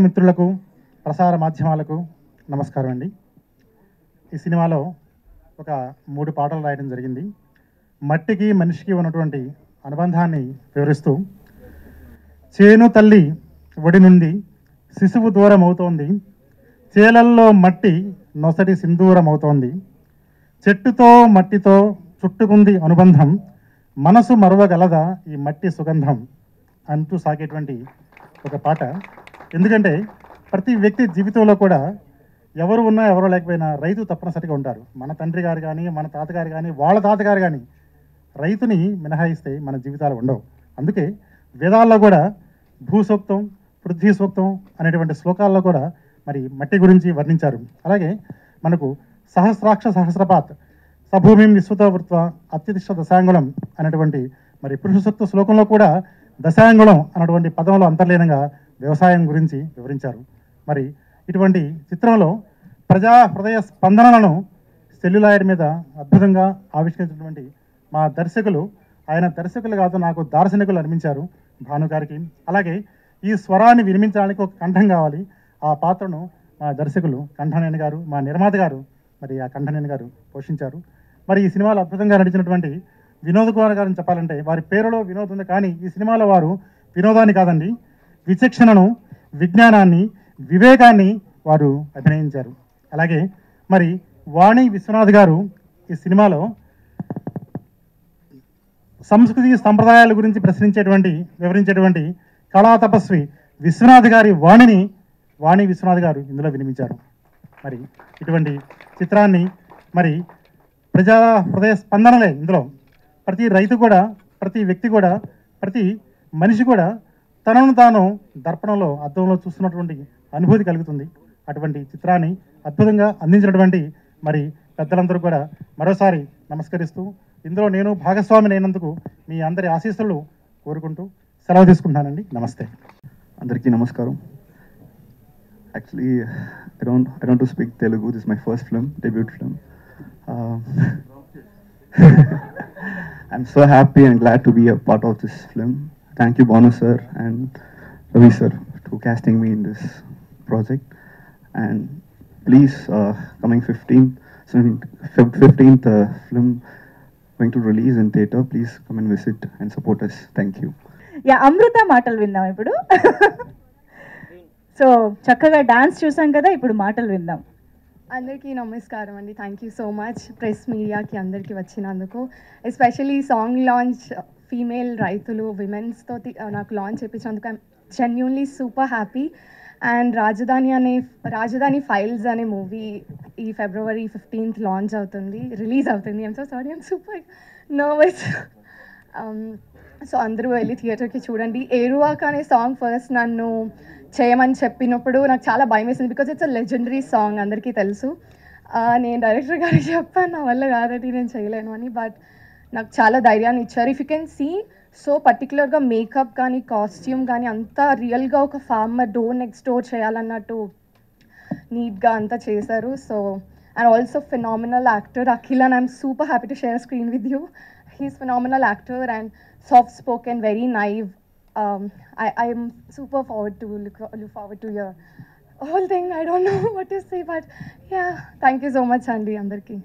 మిత్రులకు ప్రసార మాధ్యమాలకు నమస్కారం అండి. ఈ సినిమాలో ఒక 3 పాటలు రాయడం జరిగింది. మట్టికి మనిషికి ఉన్నటువంటి అనుబంధాన్ని వివరిస్తూ, చేను తల్లి ఒడి నుండి శిశువు దూరం అవుతోంది, చేలల్లో మట్టి నొసటి సింధూరం అవుతోంది, చెట్టుతో మట్టితో చుట్టుకుంది అనుబంధం, మనసు మరువగలదా ఈ మట్టి సుగంధం అంటూ సాగేటువంటి ఒక పాట. ఎందుకంటే ప్రతి వ్యక్తి జీవితంలో కూడా ఎవరు ఉన్నా ఎవరో లేకపోయినా రైతు తప్పనిసరిగా ఉంటారు. మన తండ్రి గారు కానీ, మన తాతగారు కానీ, వాళ్ళ తాతగారు కానీ రైతుని మినహాయిస్తే మన జీవితాలు ఉండవు. అందుకే వేదాల్లో కూడా భూసూక్తం, పృథ్వీ సూక్తం అనేటువంటి శ్లోకాల్లో కూడా మరి మట్టి గురించి వర్ణించారు. అలాగే మనకు సహస్రాక్ష సహస్రపాత్ సభూమిం విశ్వతో వృత్వ అత్యతిష్ట దశాంగుళం అనేటువంటి మరి పురుష సూక్త శ్లోకంలో కూడా దశాంగుళం అనేటువంటి పదంలో అంతర్లీనంగా వ్యవసాయం గురించి వివరించారు. మరి ఇటువంటి చిత్రంలో ప్రజా హృదయ స్పందనలను సెల్యులాయిడ్ మీద అద్భుతంగా ఆవిష్కరించినటువంటి మా దర్శకులు, ఆయన దర్శకులు కాదు నాకు దార్శనికులు అనిపించారు భాను గారికి. అలాగే ఈ స్వరాన్ని వినిపించడానికి ఒక కంఠం కావాలి. ఆ పాత్రను మా దర్శకులు కంఠనేని గారు, మా నిర్మాత గారు మరి ఆ కంఠనేని గారు పోషించారు. మరి ఈ సినిమాలో అద్భుతంగా నడిచినటువంటి వినోద్ కుమార్ గారిని చెప్పాలంటే వారి పేరులో వినోద్ ఉంది, కానీ ఈ సినిమాలో వారు వినోదాన్ని కాదండి, విచక్షణను, విజ్ఞానాన్ని, వివేకాన్ని వారు అభినయించారు. అలాగే మరి వాణి విశ్వనాథ్ గారు ఈ సినిమాలో సంస్కృతి సంప్రదాయాల గురించి వివరించేటువంటి కళా తపస్వి విశ్వనాథ్ గారి వాణి విశ్వనాథ్ గారు ఇందులో వినిపించారు. మరి ఇటువంటి చిత్రాన్ని మరి ప్రజా హృదయ స్పందనలే ఇందులో ప్రతి రైతు కూడా, ప్రతి వ్యక్తి కూడా, ప్రతి మనిషి కూడా తనను తాను దర్పణంలో అద్దంలో చూస్తున్నటువంటి అనుభూతి కలుగుతుంది. అటువంటి చిత్రాన్ని అద్భుతంగా అందించినటువంటి మరి పెద్దలందరూ కూడా మరోసారి నమస్కరిస్తూ, ఇందులో నేను భాగస్వామిని అయినందుకు మీ అందరి ఆశీస్సులు కోరుకుంటూ సెలవు తీసుకుంటానండి. నమస్తే. అందరికీ నమస్కారం. Actually, I don't want to speak Telugu. This is my first film, debut film. I'm so happy and glad to be a part of this film. Thank you, Bonu sir and Ravi sir, for casting me in this project. And please, coming 15th film going to release in theatre. Please come and visit and support us. Thank you. Yeah, Amrutha మాటలు విందాం ఇప్పుడు. So చక్కగా dance చూసాం కదా, ఇప్పుడు మాటలు విందాం. అందరికీ నమస్కారం అండి. Thank you so much press మీడియాకి అందరికీ వచ్చినందుకు. ఎస్పెషల్లీ సాంగ్ లాంచ్ ఫీమేల్ రైతులు విమెన్స్తో నాకు లాంచ్ చేయించినందుకు I'm genuinely super happy. And Rajadhani files అనే మూవీ ఈ February 15th రిలీజ్ అవుతుంది. I'm so sorry, I'm super nervous. So అందరూ వెళ్ళి థియేటర్కి చూడండి. ఏరువాక అనే సాంగ్ ఫస్ట్ నన్ను చేయమని చెప్పినప్పుడు నాకు చాలా భయం వేసింది, because it's a legendary song, అందరికీ తెలుసు. నేను డైరెక్టర్ గారికి చెప్పాను నా వల్ల కాదండి, నేను చేయలేను అని. బట్ నాకు చాలా ధైర్యాన్ని ఇచ్చారు. If you can see, so పర్టికులర్గా మేకప్ కానీ కాస్ట్యూమ్ కానీ అంతా రియల్గా ఒక ఫార్మర్ డోర్ నెక్స్ట్ డోర్ చేయాలన్నట్టు నీట్గా అంతా చేశారు. So and also phenomenal actor Akhil, and I'm super happy to share a screen with you. He's phenomenal actor and soft spoken, very naive. I am super look forward to your whole thing. I don't know what to say, but yeah, thank you so much Andy, andarki.